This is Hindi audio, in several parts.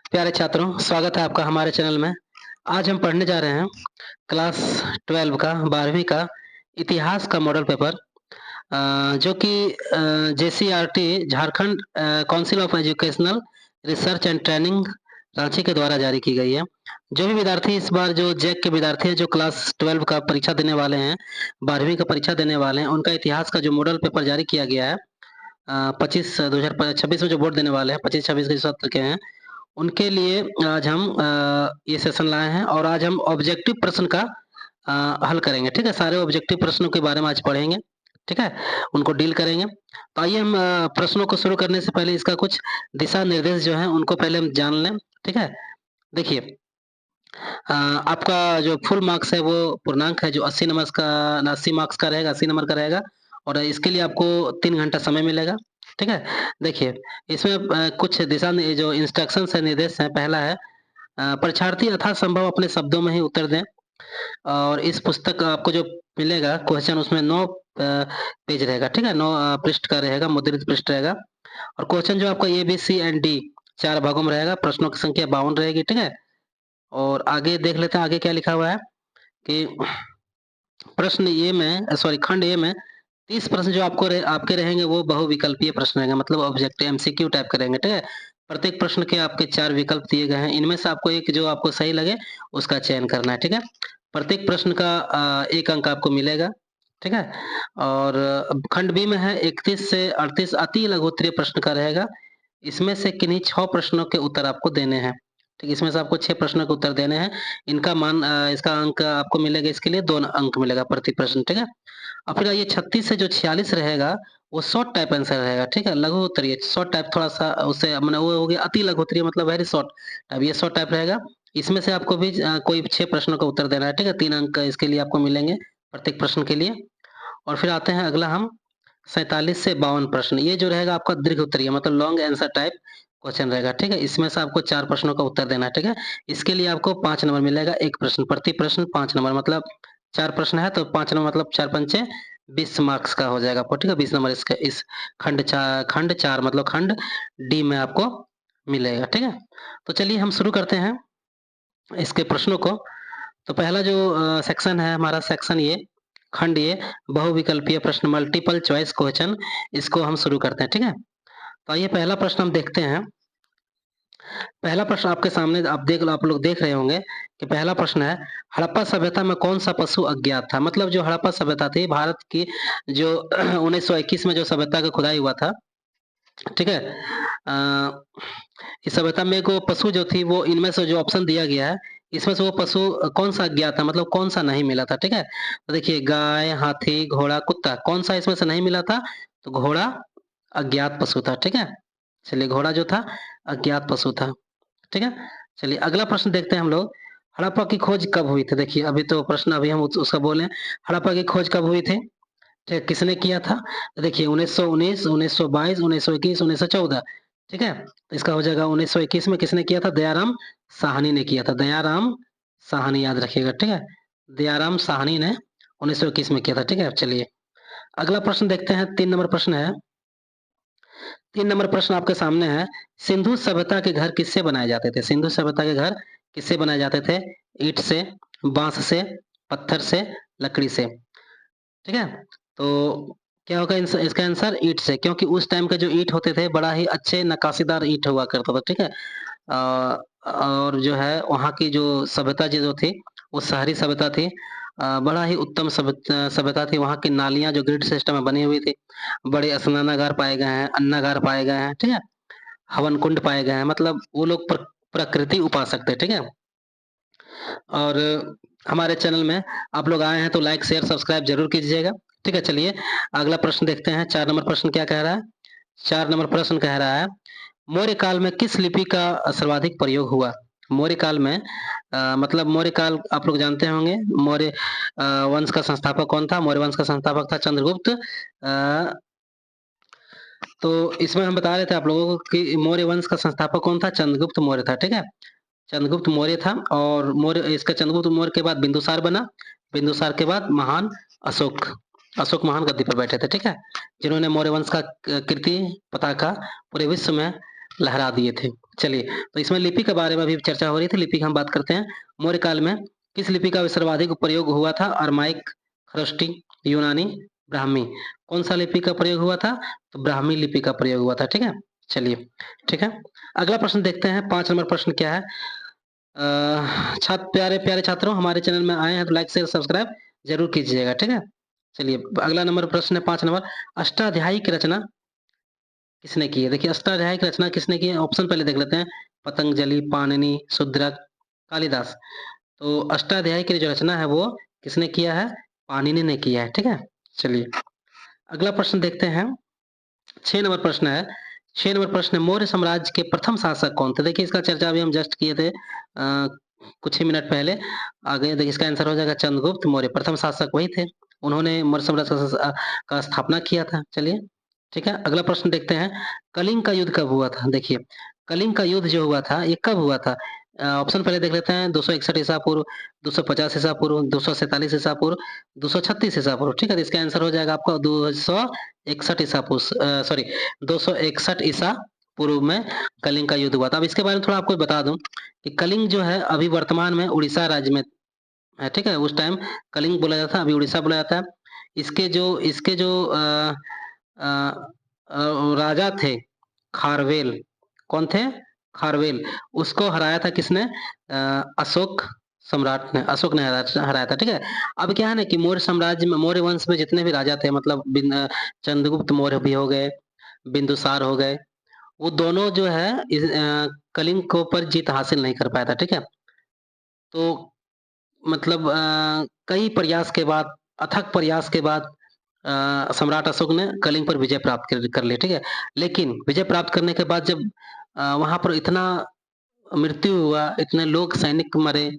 प्यारे छात्रों, स्वागत है आपका हमारे चैनल में। आज हम पढ़ने जा रहे हैं क्लास 12 का 12वीं का इतिहास का मॉडल पेपर जो कि JCERT Jharkhand council of educational research and training Ranchi के द्वारा जारी की गई है। जो भी विद्यार्थी इस बार जो जैक के विद्यार्थी हैं जो क्लास 12 का परीक्षा देने वाले हैं, 12वीं का परीक्षा देने वाले हैं, उनका इतिहास का जो मॉडल पेपर जारी किया गया है 2026 में जो बोर्ड देने वाले हैं, 25-26 के जो सत्र के हैं, उनके लिए आज हम ये सेशन लाए हैं और आज हम ऑब्जेक्टिव प्रश्न का हल करेंगे, ठीक है? सारे ऑब्जेक्टिव प्रश्नों के बारे में आज पढ़ेंगे, ठीक है? उनको डील करेंगे। तो आइए हम प्रश्नों को शुरू करने से पहले इसका कुछ दिशा निर्देश जो हैं उनको पहले हम जान लें, ठीक है? देखिए आपका जो फुल मार्क्स है वो पूर्णांक है जो 80 मार्क्स का रहेगा, 80 नंबर का रहेगा और इसके लिए आपको 3 घंटा समय मिलेगा, ठीक है? देखिए इसमें कुछ जो इंस्ट्रक्शंस है, निर्देश हैं। पहला है परीक्षार्थी यथासंभव अपने शब्दों में ही उत्तर दें और इस पुस्तक आपको जो मिलेगा क्वेश्चन उसमें 9 पेज रहेगा, ठीक है? 9 पृष्ठ का रहेगा, मुद्रित पृष्ठ रहेगा और क्वेश्चन जो आपका ए, बी, सी एंड डी 4 भागों में रहेगा। प्रश्नों की संख्या 52 रहेगी, ठीक है? और आगे देख लेते हैं आगे क्या लिखा हुआ है कि खंड ए में 30 प्रश्न जो आपके रहेंगे वो बहुविकल्पीय प्रश्न रहेंगे, मतलब ऑब्जेक्टिव एमसीक्यू टाइप के रहेंगे, ठीक है? प्रत्येक प्रश्न के आपके 4 विकल्प दिए गए हैं। इनमें से आपको एक जो आपको सही लगे उसका चयन करना है, ठीक है? प्रत्येक प्रश्न का 1 अंक आपको मिलेगा, ठीक है? और खंड बी में है 31 से 38 अति लघुत्तरीय प्रश्न का रहेगा। इसमें से किन्हीं 6 प्रश्नों के उत्तर आपको देने हैं, ठीक है? इसमें से आपको 6 प्रश्नों के उत्तर देने हैं। इसका अंक आपको मिलेगा, इसके लिए 2 अंक मिलेगा प्रति प्रश्न, ठीक है? और फिर ये 36 से जो 46 रहेगा वो शॉर्ट टाइप आंसर रहेगा, ठीक है? लघु उत्तरीय शॉर्ट टाइप थोड़ा-सा उससे माने वो हो गया अति लघु उत्तरीय मतलब वेरी शॉर्ट। अब ये शॉर्ट टाइप रहेगा। इसमें से आपको भी कोई 6 प्रश्नों का उत्तर देना है, ठीक है? 3 अंक इसके लिए आपको मिलेंगे प्रत्येक प्रश्न के लिए। और फिर आते हैं अगला हम 47 से 52 प्रश्न। ये जो रहेगा आपका दीर्घ उत्तरीय मतलब लॉन्ग आंसर टाइप क्वेश्चन रहेगा, ठीक है? इसमें से आपको 4 प्रश्नों का उत्तर देना है, ठीक है? इसके लिए आपको 5 नंबर मिलेगा 1 प्रश्न, प्रति प्रश्न 5 नंबर मतलब 4 प्रश्न है तो 5 नंबर मतलब 4 पंचे 20 मार्क्स का हो जाएगा आपको, ठीक है? 20 नंबर इसका इस खंड 4 मतलब खंड डी में आपको मिलेगा, ठीक है? तो चलिए हम शुरू करते हैं इसके प्रश्नों को। तो पहला जो सेक्शन है हमारा सेक्शन ये खंड ये बहुविकल्पीय प्रश्न मल्टीपल चॉइस क्वेश्चन इसको हम शुरू करते हैं, ठीक है? तो आइए पहला प्रश्न हम देखते हैं। पहला प्रश्न आपके सामने आप लोग देख रहे होंगे कि पहला प्रश्न है हड़प्पा सभ्यता में कौन-सा पशु अज्ञात था? मतलब जो हड़प्पा सभ्यता थी भारत की जो 1921 में जो सभ्यता का खुदाई हुआ था, ठीक है? अ, इस सभ्यता में एक वो पशु जो थी वो इनमें से जो ऑप्शन दिया गया है, इसमें से वो पशु कौन-सा अज्ञात था मतलब कौन-सा नहीं मिला था, ठीक है? तो देखिए गाय, हाथी, घोड़ा, कुत्ता कौन-सा इसमें से नहीं मिला था? तो घोड़ा अज्ञात पशु था, ठीक है? चलिए घोड़ा जो था अज्ञात पशु था, ठीक है? चलिए अगला प्रश्न देखते हैं हम लोग। हड़प्पा की खोज कब हुई थी? देखिए अभी तो प्रश्न अभी हम उसका बोले हड़प्पा की खोज कब हुई थी? ठीक है, किसने किया था? तो देखिए 1919, 1922, 1921, 1914 ठीक है? तो इसका हो जाएगा 1921 में किसने किया था? दयाराम साहनी ने किया था। दयाराम साहनी याद रखिएगा, ठीक है? दयाराम साहनी ने 1921 में किया था, ठीक है? चलिए अगला प्रश्न देखते हैं 3 नंबर प्रश्न है। 3 नंबर प्रश्न आपके सामने है। सिंधु सभ्यता के घर किससे बनाए जाते थे? सिंधु सभ्यता के घर किससे बनाए जाते थे? ईंट से, बाँस से, पत्थर से, लकड़ी से। ठीक है? तो क्या होगा इसका आंसर ईंट से क्योंकि उस टाइम के जो ईंट होते थे बड़ा ही अच्छे नक्काशीदार ईंट हुआ करता था, ठीक है? और जो है वहाँ की जो सभ्यता जो थी वो शहरी सभ्यता थी। बड़ा ही उत्तम सभ्यता थी। वहाँ की नालियाँ जो ग्रिड सिस्टम में बनी हुई थी। बड़े स्नानागार पाए गए हैं, अन्नागार पाए गए हैं, ठीक है? हवन कुंड पाए गए हैं मतलब वो लोग प्रकृति उपासक थे, ठीक है? और हमारे चैनल में आप लोग आए हैं तो लाइक, शेयर, सब्सक्राइब ज़रूर कीजिएगा। ठीक है, चलिए अगला प्रश्न देखते हैं 4 नंबर प्रश्न क्या कह रहा है? 4 नंबर प्रश्न कह रहा है, मौर्य काल में किस लिपि का सर्वाधिक प्रयोग हुआ? मौर्य काल में मतलब मौर्य काल आप लोग जानते होंगे मौर्य वंश का संस्थापक कौन था? मौर्य वंश का संस्थापक था चंद्रगुप्त। तो इसमें हम बता रहे थे आप लोगों को कि मौर्य वंश का संस्थापक कौन था? चंद्रगुप्त मौर्य था, ठीक है? चंद्रगुप्त मौर्य था और चंद्रगुप्त मौर्य के बाद बिंदुसार बना। बिंदुसार के बाद महान अशोक अशोक महान गद्दी पर बैठे थे, ठीक है? जिन्होंने मौर्य वंश का कीर्ति पताका पूरे विश्व में लहरा दिए थे, चलिए, तो इसमें लिपि के बारे में अभी चर्चा हो रही थी, लिपि की हम बात करते हैं। मौर्य काल में किस लिपि का सर्वाधिक प्रयोग हुआ था? अरमाइक, खरष्टी, यूनानी, ब्राह्मी। कौन-सा लिपि का प्रयोग हुआ था? तो ब्राह्मी लिपि का प्रयोग हुआ था, ठीक है? चलिए, ठीक है। अगला प्रश्न देखते हैं, 5 नंबर प्रश्न क्या है? छात्र प्यारे-प्यारे छात्रों, हमारे चैनल में आए हैं तो लाइक, शेयर, सब्सक्राइब ज़रूर कीजिएगा, ठीक है? चलिए, अगला नंबर प्रश्न है 5 नंबर, अष्टाध्यायी की रचना किसने की है? देखिए, अष्टाध्यायी की रचना किसने की है? ऑप्शन पहले देख लेते हैं, पतंजलि, पाणिनि, शूद्रक, कालिदास। तो अष्टाध्यायी की जो रचना है वो किसने किया है? पाणिनि ने किया है, ठीक है? चलिए, अगला प्रश्न देखते हैं, 6 नंबर प्रश्न है। 6 नंबर प्रश्न है, मौर्य साम्राज्य के प्रथम शासक कौन थे? देखिए, इसका चर्चा अभी हम जस्ट किए थे कुछ ही मिनट पहले। आगे देखिए, इसका आंसर हो जाएगा चंद्रगुप्त मौर्य, प्रथम शासक वही थे। उन्होंने मौर्य साम्राज्य का स्थापना किया था। चलिए, ठीक है, अगला प्रश्न देखते हैं, कलिंग का युद्ध कब हुआ था? देखिए, कलिंग का युद्ध जो हुआ था, ये कब हुआ था? ऑप्शन पहले देख लेते हैं, 261 ईसा पूर्व, 250 ईसा पूर्व, 247 ईसा पूर्व, 236 ईसा पूर्व, ठीक है? तो इसका आंसर हो जाएगा आपका 261 ईसा सॉरी 261 ईसा पूर्व में कलिंग का युद्ध हुआ था। अब इसके बारे में थोड़ा आपको बता दूं कि कलिंग जो है अभी वर्तमान में उड़ीसा राज्य में है, ठीक है? उस टाइम कलिंग बोला जाता था, अभी उड़ीसा बोला जाता है। इसके जो अ राजा थे खारवेल, कौन थे? खारवेल, उसको हराया था किसने? अशोक सम्राट ने, अशोक ने हराया हराया था, ठीक है? अब क्या है ना कि मौर्य साम्राज्य में, मौर्य वंश में जितने भी राजा थे, मतलब चंद्रगुप्त मौर्य भी हो गए, बिंदुसार हो गए, वो दोनों जो है कलिंग के ऊपर जीत हासिल नहीं कर पाया था, ठीक है? तो मतलब कई प्रयास के बाद, अथक प्रयास के बाद सम्राट अशोक ने कलिंग पर विजय प्राप्त कर ली, ठीक है? लेकिन विजय प्राप्त करने के बाद जब वहाँ पर इतना मृत्यु हुआ, इतने लोग सैनिक मरे,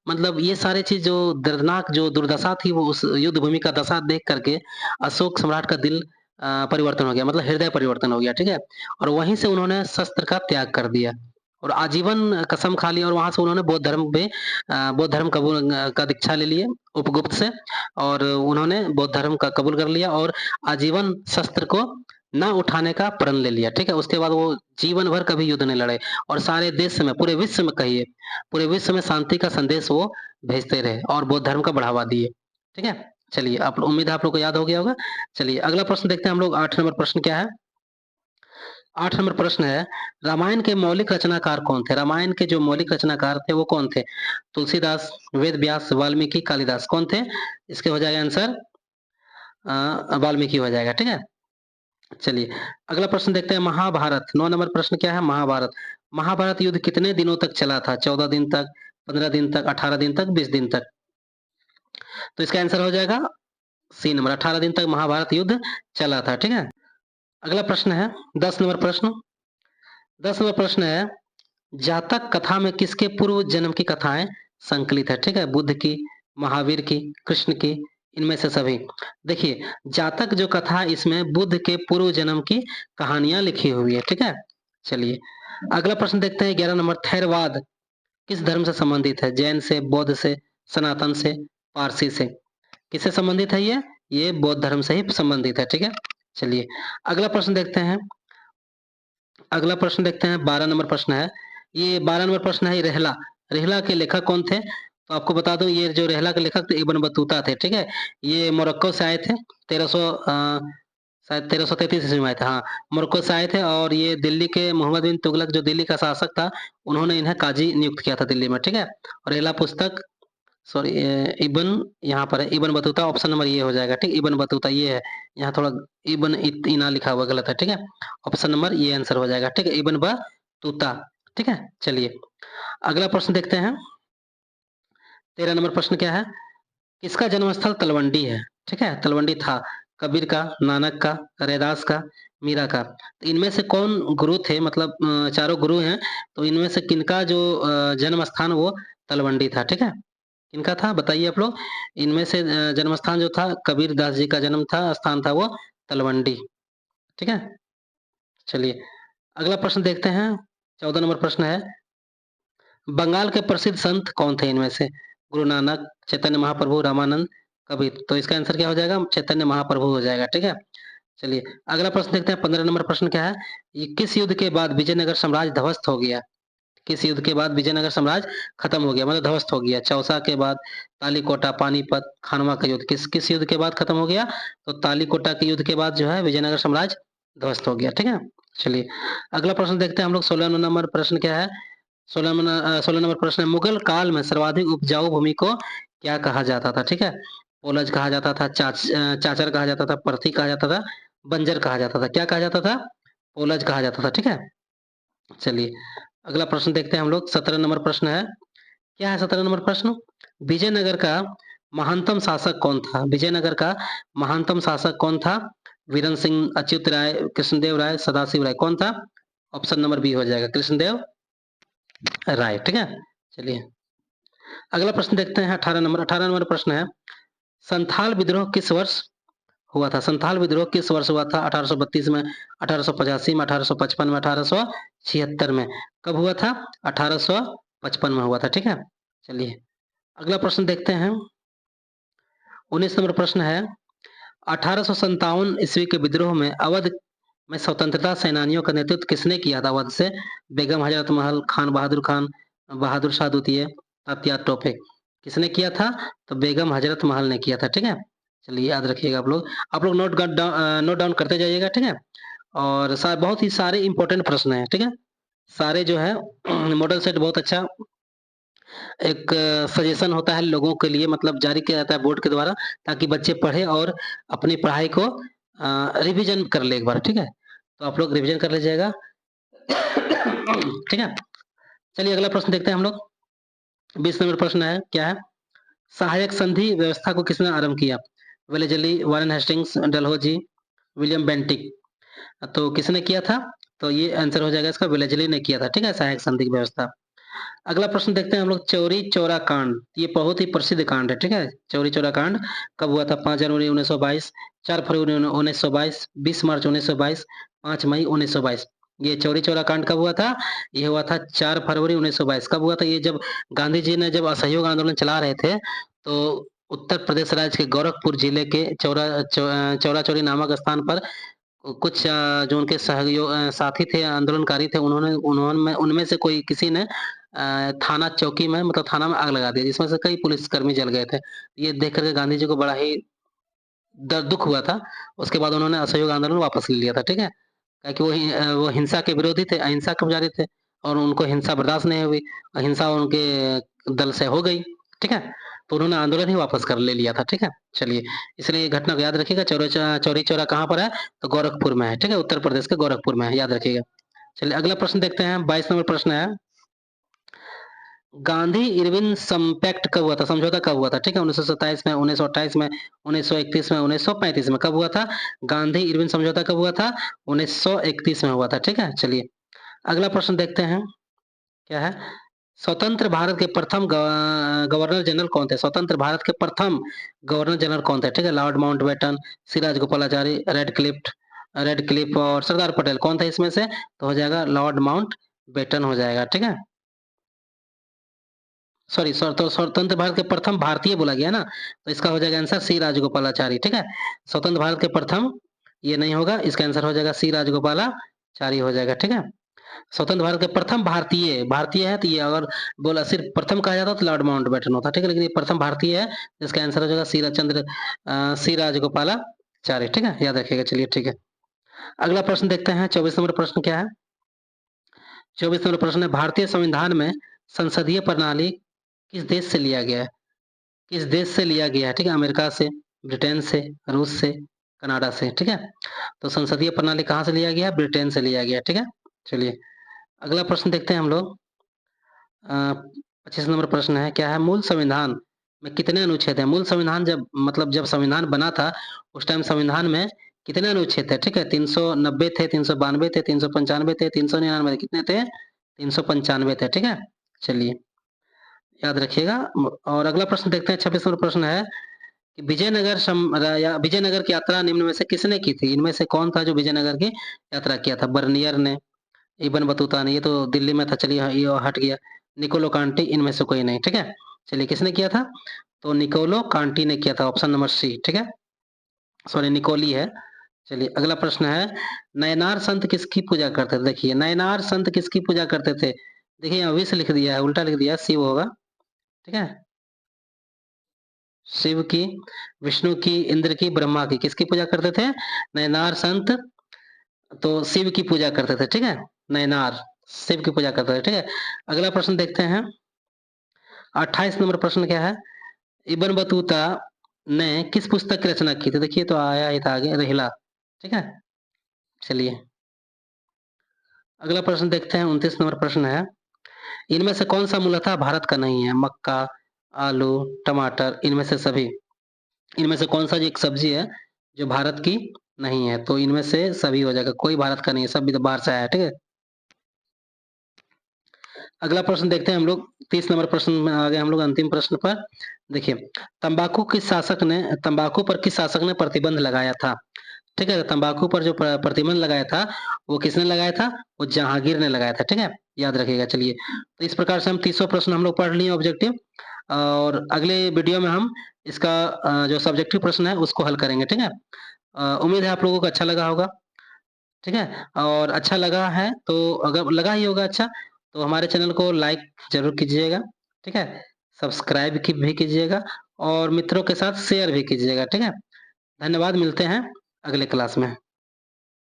मतलब ये सारी चीज़ जो दर्दनाक जो दुर्दशा थी, वो उस युद्ध भूमि का दशा देख करके अशोक सम्राट का दिल परिवर्तन हो गया, मतलब हृदय परिवर्तन हो गया, ठीक है? और वहीं से उन्होंने शस्त्र का त्याग कर दिया और आजीवन कसम खा ली, और वहाँ से उन्होंने बौद्ध धर्म कबूल का दीक्षा ले लिए उपगुप्त से, और उन्होंने बौद्ध धर्म का कबूल कर लिया और आजीवन शस्त्र को ना उठाने का प्रण ले लिया, ठीक है? उसके बाद वो जीवन भर कभी युद्ध नहीं लड़े और सारे देश में, पूरे विश्व में कहिए, पूरे विश्व में शांति का संदेश वो भेजते रहे और बौद्ध धर्म का बढ़ावा दिए, ठीक है? चलिए, आप उम्मीद है आप लोग को याद हो गया होगा। चलिए, अगला प्रश्न देखते हैं हम लोग, 8 नंबर प्रश्न क्या है? 8 नंबर प्रश्न है, रामायण के मौलिक रचनाकार कौन थे? रामायण के जो मौलिक रचनाकार थे वो कौन थे? तुलसीदास, वेद व्यास, वाल्मीकि, कालिदास, कौन थे? इसके हो जाएगा आंसर वाल्मीकि हो जाएगा, ठीक है? चलिए, अगला प्रश्न देखते हैं, महाभारत, 9 नंबर प्रश्न क्या है? महाभारत। महाभारत युद्ध कितने दिनों तक चला था? 14 दिन तक, 15 दिन तक, 18 दिन तक, 20 दिन तक? तो इसका आंसर हो जाएगा सी नंबर, 18 दिन तक महाभारत युद्ध चला था, ठीक है? अगला प्रश्न है 10 नंबर प्रश्न। 10 नंबर प्रश्न है, जातक कथा में किसके पूर्व जन्म की कथाएं संकलित है? ठीक है, बुद्ध की, महावीर की, कृष्ण की, इनमें से सभी। देखिए, जातक जो कथा है, इसमें बुद्ध के पूर्व जन्म की कहानियां लिखी हुई है, ठीक है? चलिए, अगला प्रश्न देखते हैं 11 नंबर, थेरवाद किस धर्म से संबंधित है? जैन से, बौद्ध से, सनातन से, पारसी से? किससे संबंधित है ये बौद्ध धर्म से ही संबंधित है, ठीक है? चलिए, अगला प्रश्न देखते हैं, 12 नंबर प्रश्न है। ये 12 नंबर प्रश्न है, रेहला। रेहला के लेखक कौन थे? तो आपको बता दूं, ये जो रेहला के लेखक थे, इब्न बतूता थे, ठीक है? ये मोरक्को से आए थे, 1300 शायद 1333 ईस्वी में आए थे, हाँ, मोरक्को से आए थे, और ये दिल्ली के मोहम्मद बिन तुगलक जो दिल्ली का शासक था, उन्होंने इन्हें काजी नियुक्त किया था दिल्ली में, ठीक है? और रेहला पुस्तक, सॉरी, इब्न यहाँ पर है, इब्न बतूता, ऑप्शन नंबर ये हो जाएगा, ठीक? इब्न बतूता ये है, यहाँ थोड़ा इब्न इना लिखा हुआ गलत है, ठीक है? ऑप्शन नंबर ये आंसर हो जाएगा, ठीक है? इब्न बतूता, ठीक है? चलिए, अगला प्रश्न देखते हैं, 13 नंबर प्रश्न क्या है? किसका जन्मस्थल तलवंडी है? ठीक है, तलवंडी था, कबीर का, नानक का, रैदास का, मीरा का। तो इनमें से कौन गुरु थे? मतलब चारों गुरु हैं, तो इनमें से किनका जो जन्म स्थान वो तलवंडी था, ठीक है? किनका था बताइए आप लोग? इनमें से जन्म स्थान जो था, कबीर दास जी का जन्म था, स्थान था वो तलवंडी, ठीक है? चलिए, अगला प्रश्न देखते हैं, 14 नंबर प्रश्न है, बंगाल के प्रसिद्ध संत कौन थे इनमें से? गुरु नानक, चैतन्य महाप्रभु, रामानंद, कबीर। तो इसका आंसर क्या हो जाएगा? चैतन्य महाप्रभु हो जाएगा, ठीक है? चलिए अगला प्रश्न देखते हैं 15 नंबर प्रश्न क्या है? ये किस युद्ध के बाद विजयनगर साम्राज्य ध्वस्त हो गया? किस युद्ध के बाद विजयनगर साम्राज्य खत्म हो गया मतलब ध्वस्त हो गया? चौसा के बाद, तालीकोटा, पानीपत, खानवा का युद्ध किस किस युद्ध के बाद खत्म हो गया? तो तालीकोटा के युद्ध के बाद जो है विजयनगर साम्राज्य ध्वस्त हो गया। ठीक है? चलिए अगला प्रश्न देखते हैं हम लोग 16 नंबर प्रश्न क्या है? 16 नंबर प्रश्न है मुगल काल में सर्वाधिक उपजाऊ भूमि को क्या कहा जाता था? ठीक है? पोलज कहा जाता था, चाचर कहा जाता था, पर्थी कहा जाता था, बंजर कहा जाता था। क्या कहा जाता था? पोलज कहा जाता था। ठीक है? चलिए अगला प्रश्न देखते हैं हम लोग 17 नंबर प्रश्न है। क्या है 17 नंबर प्रश्न? विजयनगर का महानतम शासक कौन था? विजयनगर का महानतम शासक कौन था? वीरन सिंह, अच्युत राय, कृष्णदेव राय, सदाशिव राय। कौन था? ऑप्शन नंबर बी हो जाएगा, कृष्णदेव राय। ठीक है? चलिए अगला प्रश्न देखते हैं 18 नंबर प्रश्न है संथाल विद्रोह किस वर्ष हुआ था? संथाल विद्रोह किस वर्ष हुआ था? 1832 में, 1885 में, 1855 में, 1876 में। कब हुआ था? 1855 में हुआ था। ठीक है? चलिए अगला प्रश्न देखते हैं 19 नंबर प्रश्न है 1857 ईस्वी के विद्रोह में अवध में स्वतंत्रता सेनानियों का नेतृत्व किसने किया था? अवध से बेगम हजरत महल, खान, बहादुर शाह द्वितीय, तात्या टोपे। किसने किया था? तो बेगम हजरत महल ने किया था। ठीक है? चलिए याद रखिएगा आप लोग नोट डाउन करते जाइएगा। ठीक है? और बहुत ही सारे इंपॉर्टेंट प्रश्न हैं। ठीक है? सारे जो है मॉडल सेट बहुत अच्छा एक सजेशन होता है लोगों के लिए, मतलब जारी किया जाता है बोर्ड के द्वारा, ताकि बच्चे पढ़े और अपनी पढ़ाई को रिवीजन कर ले एक बार। ठीक है? तो आप लोग रिवीजन कर लीजिएगा। ठीक है? चलिए अगला प्रश्न देखते हैं हम लोग 20 नंबर प्रश्न है क्या है? सहायक संधि व्यवस्था को किसने आरंभ किया? Wellesley, Warren Hastings, Dalhousie, William Bentinck. तो किसने किया था? तो ये आंसर हो जाएगा इसका, वेलेजली ने किया था। ठीक है? सहायक संधि की व्यवस्था। अगला प्रश्न देखते हैं हम लोग चौरी चौरा कांड। ये बहुत ही प्रसिद्ध कांड है। ठीक है? चौरी चौरा कांड कब हुआ था? 5 जनवरी 1922, 4 फरवरी 1922, 20 मार्च 1922, 5 मई 1922। ये चौरी चौरा कांड कब हुआ था? ये हुआ था 4 फरवरी 1922। कब हुआ था? ये जब गांधी जी ने जब असहयोग आंदोलन चला रहे थे, तो उत्तर प्रदेश राज्य के गोरखपुर जिले के चौरा चौरी नामक स्थान पर कुछ जो उनके साथी थे, आंदोलनकारी थे, उन्होंने उनमें से कोई किसी ने थाना चौकी में, मतलब थाना में आग लगा दिया, जिसमें से कई पुलिसकर्मी जल गए थे। ये देख कर के गांधी जी को बड़ा ही दुख हुआ था। उसके बाद उन्होंने असहयोग आंदोलन वापस ले लिया था। ठीक है? ताकि वो हिंसा के विरोधी थे, अहिंसा के पुजारी थे, और उनको हिंसा बर्दाश्त नहीं हुई। अहिंसा उनके दल से हो गई। ठीक है? तो उन्होंने आंदोलन ही वापस कर ले लिया था। ठीक है? चलिए इसलिए ये घटना को याद रखिएगा। चौरी चौरा कहाँ पर है? तो गोरखपुर में है। ठीक है? उत्तर प्रदेश के गोरखपुर में है, याद रखिएगा। चलिए अगला प्रश्न देखते हैं 22 नंबर प्रश्न है गांधी इरविन संपैक्ट कब हुआ था? समझौता कब हुआ था? ठीक है? 1927 में, 1928 में, 1931 में, 1935 में। कब हुआ था? गांधी इरविन समझौता कब हुआ था? 1931 में हुआ था। ठीक है? चलिए अगला प्रश्न देखते हैं क्या है? स्वतंत्र भारत के प्रथम गवर्नर जनरल कौन थे? स्वतंत्र भारत के प्रथम गवर्नर जनरल कौन थे? ठीक है? Lord Mountbatten, Siraj Gopalachari, red Cliff और सरदार पटेल। कौन था इसमें से? तो हो जाएगा लॉर्ड माउंट बेटन हो जाएगा। ठीक है? सॉरी, तो स्वतंत्र भारत के प्रथम भारतीय बोला गया ना, तो इसका हो जाएगा आंसर सी राजगोपालाचारी। ठीक है? स्वतंत्र भारत के प्रथम ये नहीं होगा, इसका आंसर हो जाएगा सी राजगोपालाचारी हो जाएगा। ठीक है? स्वतंत्र भारत के प्रथम भारतीय भारतीय है, तो ये अगर बोला सिर्फ प्रथम कहा जाता तो लॉर्ड माउंटबेटन होता। ठीक है? लेकिन ये प्रथम भारतीय है, इसका आंसर हो जाएगा सी राजगोपालाचारी। ठीक है? याद रखिएगा। चलिए ठीक है, अगला प्रश्न देखते हैं 24 नंबर प्रश्न क्या है? 24 नंबर प्रश्न है भारतीय संविधान में संसदीय प्रणाली किस देश से लिया गया है? किस देश से लिया गया है? ठीक है? अमेरिका से, ब्रिटेन से, रूस से, कनाडा से। ठीक है? तो संसदीय प्रणाली कहाँ से लिया गया है? ब्रिटेन से लिया गया है। ठीक है? चलिए अगला प्रश्न देखते हैं हम लोग 25 नंबर प्रश्न है क्या है? मूल संविधान में कितने अनुच्छेद हैं? मूल संविधान जब मतलब जब संविधान बना था उस टाइम संविधान में कितने अनुच्छेद थे? ठीक है? 390 थे, 392 थे, 395 थे, 399 कितने थे? 395 थे। ठीक है? चलिए याद रखिएगा। और अगला प्रश्न देखते हैं 26 नंबर प्रश्न है कि विजयनगर की यात्रा निम्न में से किसने की थी? इनमें से कौन था जो विजयनगर की यात्रा किया था? बर्नियर ने, इब्न बतूता ने, ये तो दिल्ली में था, चलिए ये हट गया। निकोलो कांटी, इनमें से कोई नहीं। ठीक है? चलिए किसने किया था? तो निकोलो कांटी ने किया था, ऑप्शन नंबर सी। ठीक है? सॉरी निकोली है, चलिए अगला प्रश्न है, नयनार संत किसकी पूजा करते थे? देखिए नयनार संत किसकी पूजा करते थे? देखिए यहाँ विष लिख दिया है, उल्टा लिख दिया है, शिव होगा, ठीक है? शिव की, विष्णु की, इंद्र की, ब्रह्मा की, किसकी पूजा करते थे? नयनार संत तो शिव की पूजा करते थे, ठीक है? नयनार शिव की पूजा करते थे, ठीक है? अगला प्रश्न देखते हैं, 28 नंबर प्रश्न क्या है? इब्न बतूता ने किस पुस्तक की रचना की थी? देखिए तो आया ही था आगे, रिहला, ठीक है? चलिए अगला प्रश्न देखते हैं, 29 नंबर प्रश्न है, इनमें से कौन सा मूलतः भारत का नहीं है? मक्का, आलू, टमाटर, इनमें से सभी। इनमें से कौन सा जो एक सब्जी है जो भारत की नहीं है? तो इनमें से सभी हो जाएगा, कोई भारत का नहीं है, सब भी तो बाहर से आया है, ठीक है? अगला प्रश्न देखते हैं हम लोग, 30 नंबर प्रश्न में आ गए हम लोग अंतिम प्रश्न पर। देखिए, तंबाकू पर किस शासक ने प्रतिबंध लगाया था? ठीक है, तंबाकू पर जो प्रतिबंध लगाया था, वो किसने लगाया था? वो जहांगीर ने लगाया था, ठीक है? याद रखिएगा। चलिए, तो इस प्रकार से हम 30 प्रश्न हम लोग पढ़ लिए ऑब्जेक्टिव, और अगले वीडियो में हम इसका जो सब्जेक्टिव प्रश्न है उसको हल करेंगे, ठीक है? उम्मीद है आप लोगों को अच्छा लगा होगा, ठीक है? और अच्छा लगा है तो अगर लगा ही होगा अच्छा, तो हमारे चैनल को लाइक ज़रूर कीजिएगा, ठीक है? सब्सक्राइब की भी कीजिएगा और मित्रों के साथ शेयर भी कीजिएगा, ठीक है? धन्यवाद, मिलते हैं अगले क्लास में।